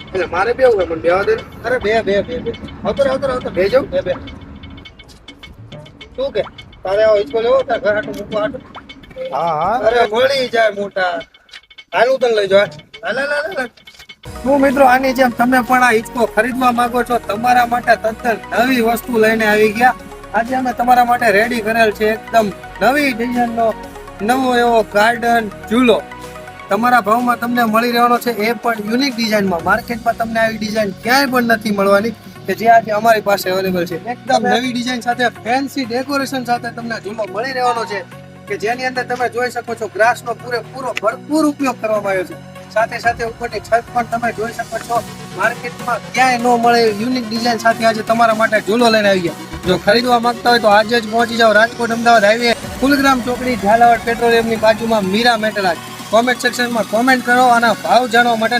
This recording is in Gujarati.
એટલે મારે બે હોય મને બેવા દે. અરે બે આવતો બે જાઉં. બે શું કે તારે આવો હિચકો લેવો તાર ઘર હાટું મૂકવા હાટું? હા અરે મળી જાય મોટા હાલું તને લઈ જાવ હાલ. શું મિત્રો આની જેમ તમે પણ આ હિચકો ખરીદવા માંગો છો તમારા માટે તદ્દન નવી વસ્તુ લઈને આવી ગયા. આજે અમે તમારા માટે રેડી કરેલ છે એકદમ નવી ડિઝાઇનનો નવો એવો ગાર્ડન ઝૂલો તમારા ભાવમાં તમને મળી રહેવાનો છે, એ પણ યુનિક ડિઝાઇનમાં. માર્કેટમાં તમને આવી ડિઝાઇન ક્યાંય પણ નથી મળવાની કે જે આજે અમારી પાસે અવેલેબલ છે. એકદમ નવી ડિઝાઇન સાથે ફેન્સી ડેકોરેશન સાથે તમને ઝૂલો મળી રહેવાનો છે કે જેની અંદર તમે જોઈ શકો છો ગ્રાસનો પૂરેપૂરો ભરપૂર ઉપયોગ કરવામાં આવ્યો છે. સાથે સાથે ઉપરની છત પણ તમે જોઈ શકો છો માર્કેટમાં ક્યાંય ન મળે યુનિક ડિઝાઇન સાથે આજે તમારા માટે ઝૂલો લઈને આવી ગયા. જો ખરીદવા માંગતા હોય તો આજે જ પહોંચી જાઓ રાજકોટ અમદાવાદ હાઈવે ફુલગ્રામ ચોકડી ઝાલાવાડ પેટ્રોલિયમની બાજુમાં મીરા મેટરાજ. કોમેન્ટ સેક્શનમાં કોમેન્ટ કરો અને ભાવ જાણવા માટે